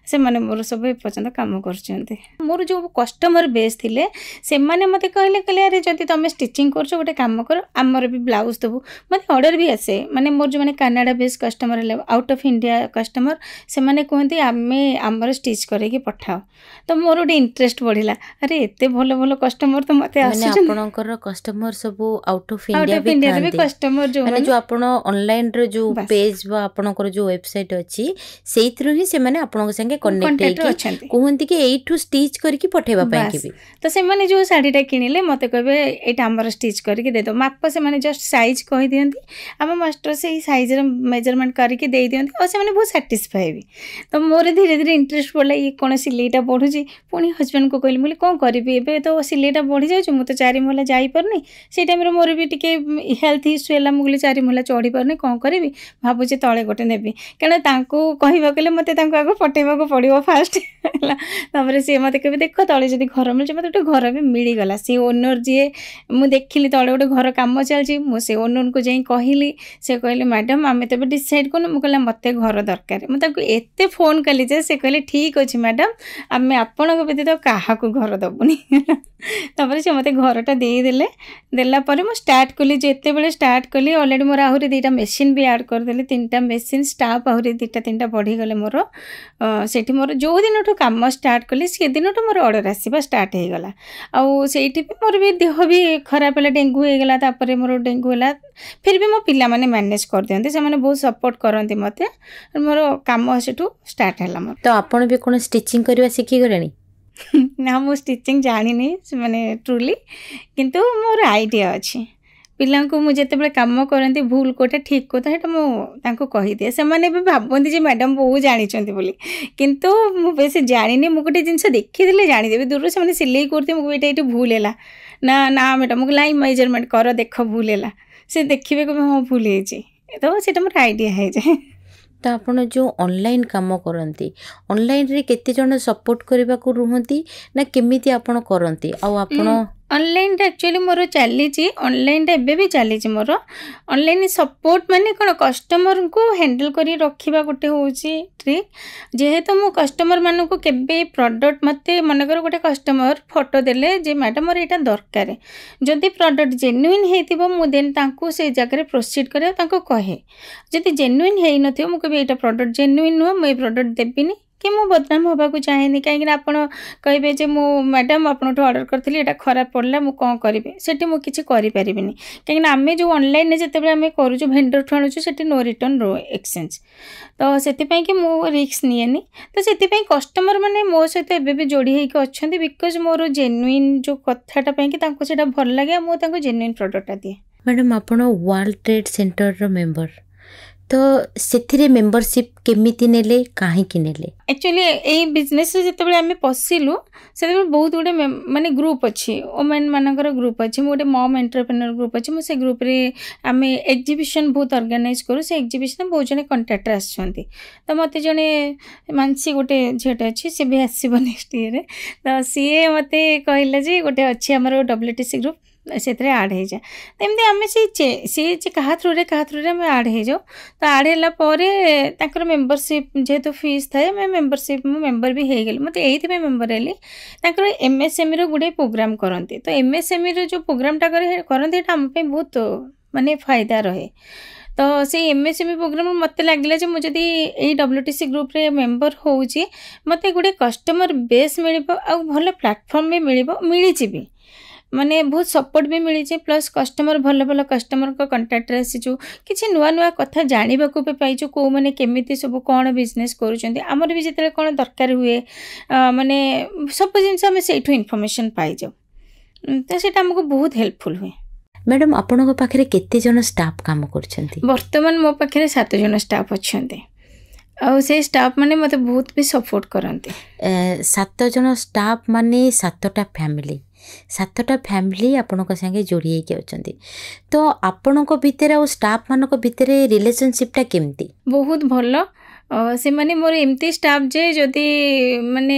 S2: से मैंने मोर सब पर्यंत कम कर मोर जो कस्टमर बेस थिले से मैंने मत कहले कहले अरे जदि तुम स्टिचिंग कर गोटे काम कर आमर भी ब्लाउज देबू मत ऑर्डर भी आसे माने मोर जो मैंने Canada base customer out of India customer से मैंने कहते आमे आमर स्टिच करके पठाओ तो मोर गोटे इंटरेस्ट बढ़िला अरे एते भलो भलो कस्टमर तो मते
S1: माने आपनकर कस्टमर सब आउट ऑफ इंडिया
S2: भी कस्टमर जो
S1: माने जो आपण ऑनलाइन रो जो पेज बा आपनकर जो वेबसाइट अछि सेइथरो ही से माने आपनक संगे कनेक्ट हेकि कहंती कि एठू स्टिच करके पठेबा पई कि
S2: तो से माने जो साड़ीटा किनिले मते कहबे एटा हमर स्टिच करके दे दो माप से माने जस्ट साइज कहि दियंती हम मास्टर से साइज रे मेजरमेंट करके दे दियंती और से माने बहुत सैटिस्फाई भी तो मोर धीरे धीरे इंटरेस्ट पड़ला ये कोन सिलेटा पढुची पुणी हस्बैंड को कहली मुझे कौन करी एबे तो सिलेटा बढ़ी जाऊँ मुझे 4 महला जापरनी से टाइम मोर भी टे हेल्थ इश्यू है मुझे 4 महला चढ़ी पारनी कौन करी भावुचे तले गोटे नेबी कहना कहवा कले मत आगे पठेबा पड़ो फास्ट सी मत कहे देख तले जब घर मिले मत गोटे घर भी मिलगला सी ओनर जी मुझे देखिली तले गोटे घर कम चलती मुझे ओनर को जाई कहली से कहले मैडम आम तब डिसाइड करूँ मुझे मत घर दरकार मुझे एत फोन कली से कहले ठीक अच्छे मैडम आम आपण व्यतीत क्या घर दबुनी तापर से मत घरटा देदेले देलापर मुझे स्टार्ट कली जिते बड़े स्टार्ट कली अलरेडी मोर आहरी 2टा मेसीन भी ऐड करदेली 3टा मेसीन स्टाफ आहरी 2टा 3टा बढ़ीगले मोर से मोर जो दिन कम स्टार्ट कली से दिन मोर ऑर्डर आसवा स्टार्ट हो गला आईटी भी मोर भी देह भी खराब है डेंगू हो गला तापर मोर डेंगू है फिर भी मो पिला माने मैनेज कर दियंती से माने बहुत सपोर्ट करंती मते मोर काम सेठू स्टार्ट हैला मोर
S1: तो आपण भी कोन स्टिचिंग करबा सिखि गलेनी
S2: ना मो स्टिचिंग जानी माने ट्रूली किंतु मोर आइडिया अच्छी पिला को मुझे जिते कम करती भूल कोटा ठीक कोटा है मुझे कही दिए से मैंने भी भावती मैडम बहुत जानी बोली किंतु मु बेस जानी मुझे गोटे जिन देखी जानीदेवी दूर से सिलाई करती मुझे ये भूल है ना ना मैडम मुझे लाइन मेजरमेंट कर देख भूल है से देखिए कह हाँ भूल है तो से मोर आइडिया है जाए
S1: तो आपण जो ऑनलाइन काम करती ऑनलाइन रे केते जण सपोर्ट करबा को रुहंती ना केमिति आपण करंती आ आपण
S2: ऑनलाइन एक्चुअली मोर चली ऑनलाइन एबे भी चली मोर ऑनलाइन सपोर्ट माने कौन कस्टमर को हैंडल करी रखिबा गोटे होची ट्रिक जेहेतु मो कस्टमर मान को केबे प्रोडक्ट मते मनकर गोटे कस्टमर फोटो देले जे मैडम मोर एटा दरकार जदि प्रोडक्ट जेन्युइन हेतिबो मु देन तांको से जगह प्रोसीड करे तांको कहे जदि जेन्युइन हेइ नथियो मु कबे एटा प्रोडक्ट जेन्युइन नो मैं प्रोडक्ट देबिनी कि मु बदनाम होगा चाहेनी कहीं आपण कहे जे मु मैडम आपन ऑर्डर करथिली एटा खराब पड़ला मु कौन करी सेठी मु किछि करि परिबिनी कहीं आमे जो ऑनलाइन जते आमे करू जो वेंडर ठु आणुछु सेठी नो रिटर्न रो एक्सचेंज तो सेति पई कि मु रिस्क निएनी तो सेति पई कस्टमर माने मो सहित एबे भी जोड़ी हेक अछंती बिकॉज मोर जेन्युइन जो कथाटा पई कि तांको सेटा भल लागे मु तांको जेन्युइन प्रोडक्टटा दिए
S1: मैडम आपण वर्ल्ड ट्रेड सेंटर रो मेंबर तो से मेंबरशिप केमिति नेले काहे कि नेले
S2: एक्चुअली ए बिजनेस रे जते आमे पसिलु से बहुत गुडे माने ग्रुप अच्छी वोमेन मानकर ग्रुप अच्छी गोटे मम एंटरप्रेन्योर ग्रुप अच्छी मुझे ग्रुप रे आमे एग्जीबिशन बहुत ऑर्गेनाइज करूँ से एग्जीबिशन बहुत जने कंट्राक्टर आछंती तो मते जने मानसी गोटे झीटे अच्छी सी भी आसब नेक्स्ट ईयर तो सी मते कहला जे गोटे अच्छी हमर WTC ग्रुप से आड हो जाए तो एमती आम सी क्या थ्रू रे आम आड हो जाओ तो आड है मेंबरशिप जेहेतु फीस थाए मैं मेंबरशिप मु मेंबर भी हो गली मत ये मेंबर हेली MSME रो गुड़े प्रोग्राम करती तो MSME रो जो प्रोग्रामटा करती आम बहुत माने फायदा रहे तो से MSME प्रोग्राम मत लगे जो मुझे यही WTC ग्रुप रे मेंबर होउची मते गुड़े कस्टमर बेस मिल भल प्लेटफॉर्म भी मिली भी माने बहुत सपोर्ट भी मिली प्लस कस्टमर भल भल कस्टमर को कंटाक्ट आसीचु किसी नुआ नुआ कथा जाना भी पाइचु कौ मैंने केमिति सब कौन बिजनेस करमर भी जिते कौन दरकार हुए माने सब जिनस आम से इनफॉरमेशन पाई जाऊ तो सेटा हमको बहुत हेल्पफुल हुए
S1: मैडम आपन पाखे केते जन स्टाफ काम करछंती
S2: वर्तमान मो पाखे 7 जन स्टाफ अच्छे आ से स्टाफ माने मते बहुत भी सपोर्ट करते
S1: 7 जन स्टाफ माने 7टा फैमिली 7टा फैमिली आपनक संगे जोड़ी होके अछंती तो आपनक भितर और स्टाफ मानक भितर रिलेशनशिपटा केमती
S2: बहुत भल ସେମାନେ ମୋର ଏମିତି ଷ୍ଟାଫ୍ ଯେ ଯଦି ମାନେ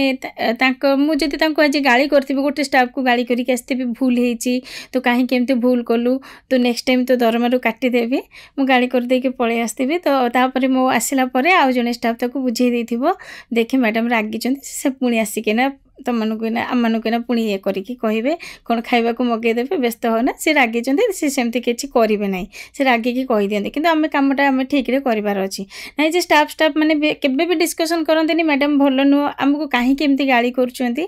S2: ମୁଁ ଯଦି ତାଙ୍କୁ ଆଜି ଗାଳି କରିଥିବି, ଗୋଟେ ଷ୍ଟାଫ୍କୁ ଗାଳି କରିକି ଆସିଥିବି ଭୁଲ ହେଇଛି ତୁ କାହିଁକି ଏମିତି ଭୁଲ କଲୁ, ତୁ ନେକ୍ସଟ ଟାଇମ୍ ତୋ ଦରମାରୁ କାଟିଦେବି, ମୁଁ ଗାଳି କରିଦେଇକି ପଳେଇ ଆସିଥିବି। ତ ତାପରେ ମୁଁ ଆସିଲା ପରେ ଆଉ ଜଣେ ଷ୍ଟାଫ୍ ତାକୁ ବୁଝେଇ ଦେଇଥିବ, ଦେଖେ ମ୍ୟାଡ଼ାମ୍ ରାଗିଛନ୍ତି, ସେ ପୁଣି ଆସିକିନା ତମମାନଙ୍କୁ ଏଇନା ଆମମାନଙ୍କୁ ଏଇନା ପୁଣି ଇଏ କରିକି କହିବେ, କ'ଣ ଖାଇବାକୁ ମଗେଇଦେବେ, ବ୍ୟସ୍ତ ହଅନା, ସେ ରାଗିଛନ୍ତି, ସେ ସେମିତି କିଛି କରିବେ ନାହିଁ, ସେ ରାଗିକି କହିଦିଅନ୍ତି। କିନ୍ତୁ ଆମେ କାମଟା ଆମେ ଠିକ୍ରେ କରିବାର ଅଛି। ନାହିଁ ଯେ ଷ୍ଟାଫ୍ ମାନେ କେବେ ବି ଡିସ୍କସନ୍ କରନ୍ତିନି ମ୍ୟାଡ଼ାମ୍ ଭଲ ନୁହଁ, ଆମକୁ କାହିଁକି ଏମିତି ଗାଳି କରୁଛନ୍ତି।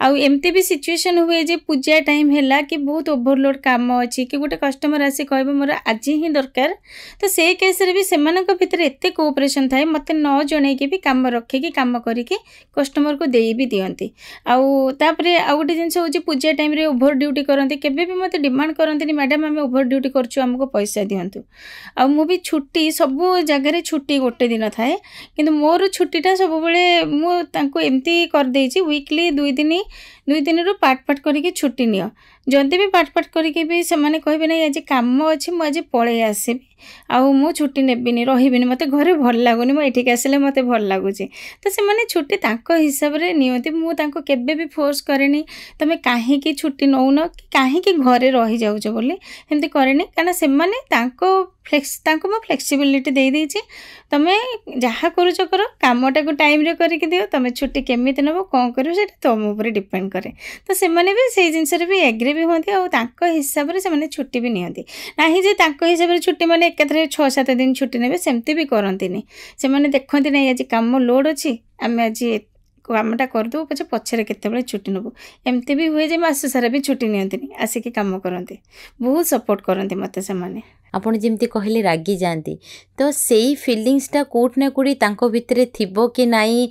S2: ଆଉ ଏମିତି ବି ସିଚୁଏସନ୍ ହୁଏ ଯେ ପୂଜା ଟାଇମ୍ ହେଲା କି ବହୁତ ଓଭରଲୋଡ଼ କାମ ଅଛି, କି ଗୋଟେ କଷ୍ଟମର ଆସି କହିବ ମୋର ଆଜି ହିଁ ଦରକାର, ତ ସେଇ କେସ୍ରେ ବି ସେମାନଙ୍କ ଭିତରେ ଏତେ କୋଅପରେସନ୍ ଥାଏ, ମୋତେ ନ ଜଣେଇକି ବି କାମ ରଖିକି କାମ କରିକି କଷ୍ଟମରକୁ ଦେଇ ବି ଦିଅନ୍ତି। ଆଉ ତାପରେ ଆଉ ଗୋଟେ ଜିନିଷ ହେଉଛି ପୂଜା ଟାଇମ୍ରେ ଓଭର ଡ୍ୟୁଟି କରନ୍ତି, କେବେ ବି ମୋତେ ଡିମାଣ୍ଡ କରନ୍ତିନି ମ୍ୟାଡ଼ାମ୍ ଆମେ ଓଭର ଡ୍ୟୁଟି କରୁଛୁ ଆମକୁ ପଇସା ଦିଅନ୍ତୁ। ଆଉ ମୁଁ ବି ଛୁଟି ସବୁ ଜାଗାରେ ଛୁଟି ଗୋଟେ ଦିନ ଥାଏ, କିନ୍ତୁ ମୋର ଛୁଟିଟା ସବୁବେଳେ ମୁଁ ତାଙ୍କୁ ଏମିତି କରିଦେଇଛି ୱିକଲି 2 ଦିନରୁ ପାର୍ଟ କରିକି ଛୁଟି ନିଅ। ଯଦି ବି ପାର୍ଟ କରିକି ବି ସେମାନେ କହିବେ ନାହିଁ ଆଜି କାମ ଅଛି ମୁଁ ଆଜି ପଳେଇ ଆସିବି, ଆଉ ମୁଁ ଛୁଟି ନେବିନି, ରହିବିନି, ମୋତେ ଘରେ ଭଲ ଲାଗୁନି, ମୁଁ ଏଠିକି ଆସିଲେ ମୋତେ ଭଲ ଲାଗୁଛି, ତ ସେମାନେ ଛୁଟି ତାଙ୍କ ହିସାବରେ ନିଅନ୍ତି। ମୁଁ ତାଙ୍କୁ କେବେ ବି ଫୋର୍ସ କରେନି ତୁମେ କାହିଁକି ଛୁଟି ନେଉନ କି କାହିଁକି ଘରେ ରହିଯାଉଛ ବୋଲି, ଏମିତି କରେନି। କାରଣ ସେମାନେ ତାଙ୍କୁ ମୁଁ ଫ୍ଲେକ୍ସିବିଲିଟି ଦେଇଦେଇଛି, ତୁମେ ଯାହା କରୁଛ କର, କାମଟାକୁ ଟାଇମ୍ରେ କରିକି ଦିଅ, ତୁମେ ଛୁଟି କେମିତି ନେବ କ'ଣ କରିବ ସେଇଟା ତୁମ ଉପରେ ଡିପେଣ୍ଡ କରେ। ତ ସେମାନେ ବି ସେଇ ଜିନିଷରେ ବି ଏଗ୍ରି ବି ହୁଅନ୍ତି, ଆଉ ତାଙ୍କ ହିସାବରେ ସେମାନେ ଛୁଟି ବି ନିଅନ୍ତି। ନାହିଁ ଯେ ତାଙ୍କ ହିସାବରେ ଛୁଟି ମାନେ ଏକାଥରେ 6-7 ଦିନ ଛୁଟି ନେବେ, ସେମିତି ବି କରନ୍ତିନି। ସେମାନେ ଦେଖନ୍ତି ନାହିଁ ଆଜି କାମ ଲୋଡ଼ ଅଛି, ଆମେ ଆଜି କାମଟା କରିଦେବୁ, ପଛେ ପଛରେ କେତେବେଳେ ଛୁଟି ନେବୁ। ଏମିତି ବି ହୁଏ ଯେ ମାସ ସାରା ବି ଛୁଟି ନିଅନ୍ତିନି, ଆସିକି କାମ କରନ୍ତି, ବହୁତ ସପୋର୍ଟ କରନ୍ତି ମୋତେ ସେମାନେ।
S1: ଆପଣ ଯେମିତି କହିଲେ ରାଗି ଯାଆନ୍ତି, ତ ସେଇ ଫିଲିଙ୍ଗସଟା କେଉଁଠି ନା କେଉଁଠି ତାଙ୍କ ଭିତରେ ଥିବ କି ନାହିଁ,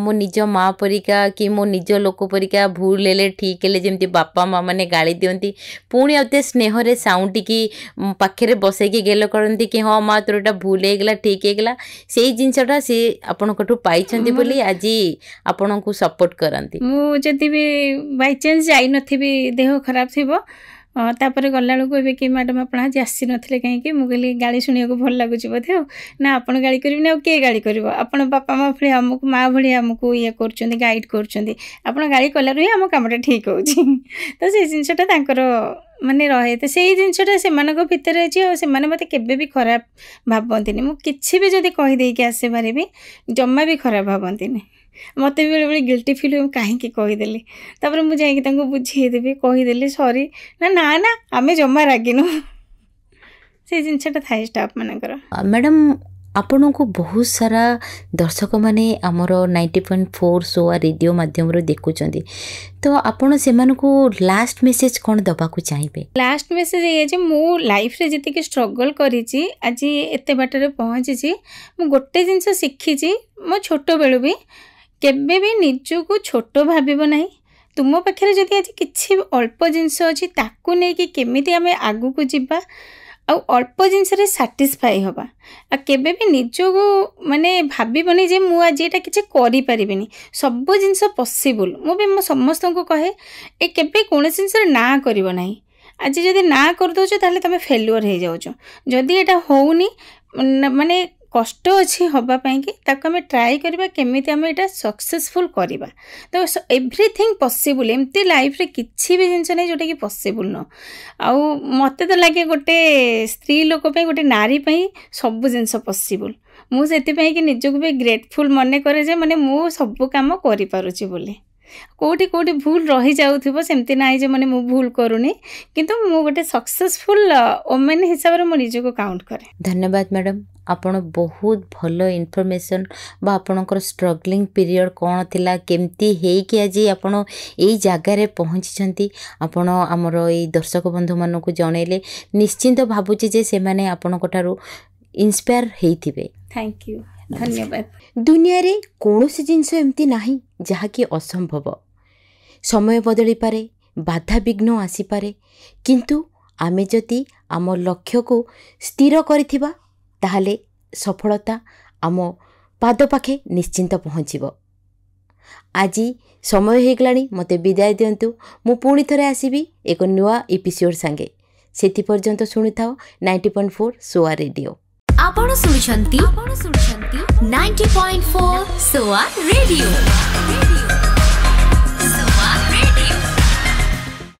S1: ମୋ ନିଜ ମା ପରିକା କି ମୋ ନିଜ ଲୋକ ପରିକା ଭୁଲ ହେଲେ ଠିକ୍ ହେଲେ ଯେମିତି ବାପା ମା ମାନେ ଗାଳି ଦିଅନ୍ତି, ପୁଣି ଆଉ ତେ ସ୍ନେହରେ ସାଉଁଟିକି ପାଖରେ ବସେଇକି ଗେଲ କରନ୍ତି କି ହଁ ମା ତୋର ଏଇଟା ଭୁଲ ହେଇଗଲା ଠିକ୍ ହେଇଗଲା, ସେଇ ଜିନିଷଟା ସେ ଆପଣଙ୍କଠୁ ପାଇଛନ୍ତି ବୋଲି ଆଜି ଆପଣଙ୍କୁ ସପୋର୍ଟ କରନ୍ତି।
S2: ମୁଁ ଯଦି ବି ବାଇଚାନ୍ସ ଯାଇନଥିବି, ଦେହ ଖରାପ ଥିବ, ତାପରେ ଗଲାବେଳକୁ ଏବେ କି ମ୍ୟାଡ଼ାମ୍ ଆପଣ ଆଜି ଆସିନଥିଲେ କାହିଁକି, ମୁଁ କହିଲି ଗାଳି ଶୁଣିବାକୁ ଭଲ ଲାଗୁଛି ବୋଧେ, ଆଉ ନା ଆପଣ ଗାଳି କରିବେନି ଆଉ କିଏ ଗାଳି କରିବ, ଆପଣ ବାପା ମା ଭଳି ଆମକୁ ମା ଭଳି ଆମକୁ ଇଏ କରୁଛନ୍ତି, ଗାଇଡ଼ କରୁଛନ୍ତି, ଆପଣ ଗାଳି କଲାରୁ ହିଁ ଆମ କାମଟା ଠିକ୍ ହେଉଛି। ତ ସେଇ ଜିନିଷଟା ତାଙ୍କର ମାନେ ରହେ, ତ ସେଇ ଜିନିଷଟା ସେମାନଙ୍କ ଭିତରେ ଅଛି, ଆଉ ସେମାନେ ମୋତେ କେବେ ବି ଖରାପ ଭାବନ୍ତିନି। ମୁଁ କିଛି ବି ଯଦି କହିଦେଇକି ଆସେ ପାରିବି, ଜମା ବି ଖରାପ ଭାବନ୍ତିନି। ମୋତେ ବି ବେଳେବେଳେ ଗିଲ୍ଟି ଫିଲ୍ ହୁଏ କାହିଁକି କହିଦେଲି, ତାପରେ ମୁଁ ଯାଇକି ତାଙ୍କୁ ବୁଝେଇଦେବି, କହିଦେଲି ସରି, ନା ଆମେ ଜମା ରାଗିନୁ, ସେଇ ଜିନିଷଟା ଥାଏ ଷ୍ଟାଫ୍ ମାନଙ୍କର।
S1: ମ୍ୟାଡ଼ାମ୍ ଆପଣଙ୍କୁ ବହୁତ ସାରା ଦର୍ଶକମାନେ ଆମର 90.4 ସୋଆ ରେଡ଼ିଓ ମାଧ୍ୟମରେ ଦେଖୁଛନ୍ତି, ତ ଆପଣ ସେମାନଙ୍କୁ ଲାଷ୍ଟ ମେସେଜ କ'ଣ ଦେବାକୁ ଚାହିଁବେ?
S2: ଲାଷ୍ଟ ମେସେଜ ଏଇଆ ଯେ ମୁଁ ଲାଇଫରେ ଯେତିକି ଷ୍ଟ୍ରଗଲ୍ କରିଛି, ଆଜି ଏତେ ବାଟରେ ପହଞ୍ଚିଛି, ମୁଁ ଗୋଟେ ଜିନିଷ ଶିଖିଛି ମୋ ଛୋଟବେଳୁ ବି, କେବେ ବି ନିଜକୁ ଛୋଟ ଭାବିବ ନାହିଁ। ତୁମ ପାଖରେ ଯଦି ଆଜି କିଛି ଅଳ୍ପ ଜିନିଷ ଅଛି, ତାକୁ ନେଇକି କେମିତି ଆମେ ଆଗକୁ ଯିବା, ଆଉ ଅଳ୍ପ ଜିନିଷରେ ସାଟିସ୍ଫାଇ ହେବା, ଆଉ କେବେ ବି ନିଜକୁ ମାନେ ଭାବିବନି ଯେ ମୁଁ ଆଜି ଏଇଟା କିଛି କରିପାରିବିନି, ସବୁ ଜିନିଷ ପସିବୁଲ୍। ମୁଁ ସମସ୍ତଙ୍କୁ କହେ କେବେ କୌଣସି ଜିନିଷରେ ନା କରିବ ନାହିଁ। ଆଜି ଯଦି ନା କରିଦେଉଛ ତାହେଲେ ତୁମେ ଫେଲୁଅର୍ ହେଇଯାଉଛ। ଯଦି ଏଇଟା ହେଉନି ମାନେ କଷ୍ଟ ଅଛି ହେବା ପାଇଁକି, ତାକୁ ଆମେ ଟ୍ରାଏ କରିବା କେମିତି ଆମେ ଏଇଟା ସକ୍ସେସଫୁଲ୍ କରିବା। ତ ଏଭ୍ରିଥିଙ୍ଗ ପସିବୁଲ୍, ଏମିତି ଲାଇଫ୍ରେ କିଛି ବି ଜିନିଷ ନାହିଁ ଯେଉଁଟାକି ପସିବୁଲ୍ ନୁହଁ। ଆଉ ମୋତେ ତ ଲାଗେ ଗୋଟେ ସ୍ତ୍ରୀ ଲୋକ ପାଇଁ, ଗୋଟେ ନାରୀ ପାଇଁ ସବୁ ଜିନିଷ ପସିବୁଲ୍। ମୁଁ ସେଥିପାଇଁ କି ନିଜକୁ ବି ଗ୍ରେଟଫୁଲ୍ ମନେ କରେ ଯେ ମାନେ ମୁଁ ସବୁ କାମ କରିପାରୁଛି ବୋଲି। କେଉଁଠି ଭୁଲ ରହିଯାଉଥିବ, ସେମିତି ନାହିଁ ଯେ ମାନେ ମୁଁ ଭୁଲ କରୁନି, କିନ୍ତୁ ମୁଁ ଗୋଟେ ସକ୍ସେସଫୁଲ୍ ଓମେନ୍ ହିସାବରେ ମୁଁ ନିଜକୁ କାଉଣ୍ଟ କରେ।
S1: ଧନ୍ୟବାଦ ମ୍ୟାଡ଼ାମ୍, ଆପଣ ବହୁତ ଭଲ ଇନଫର୍ମେସନ୍ ବା ଆପଣଙ୍କର ଷ୍ଟ୍ରଗଲିଂ ପିରିୟଡ଼ କ'ଣ ଥିଲା, କେମିତି ହେଇକି ଆଜି ଆପଣ ଏଇ ଜାଗାରେ ପହଞ୍ଚିଛନ୍ତି, ଆପଣ ଆମର ଏଇ ଦର୍ଶକ ବନ୍ଧୁମାନଙ୍କୁ ଜଣେଇଲେ। ନିଶ୍ଚିନ୍ତ ଭାବୁଛି ଯେ ସେମାନେ ଆପଣଙ୍କ ଠାରୁ ଇନ୍ସପାୟାର ହେଇଥିବେ।
S2: ଥ୍ୟାଙ୍କ ୟୁ, ଧନ୍ୟବାଦ।
S1: ଦୁନିଆରେ କୌଣସି ଜିନିଷ ଏମିତି ନାହିଁ ଯାହାକି ଅସମ୍ଭବ। ସମୟ ବଦଳିପାରେ, ବାଧାବିଘ୍ନ ଆସିପାରେ, କିନ୍ତୁ ଆମେ ଯଦି ଆମ ଲକ୍ଷ୍ୟକୁ ସ୍ଥିର କରିଥିବା ତାହେଲେ ସଫଳତା ଆମ ପାଦ ପାଖେ ନିଶ୍ଚିନ୍ତ ପହଞ୍ଚିବ। ଆଜି ସମୟ ହେଇଗଲାଣି, ମୋତେ ବିଦାୟ ଦିଅନ୍ତୁ। ମୁଁ ପୁଣି ଥରେ ଆସିବି ଏକ ନୂଆ ଏପିସୋଡ଼ ସାଙ୍ଗେ। ସେଥିପର୍ଯ୍ୟନ୍ତ ଶୁଣିଥାଅ 90.4 ସୋଆ ରେଡ଼ିଓ। आपण सुनुछंती 90.4 सोआ रेडियो।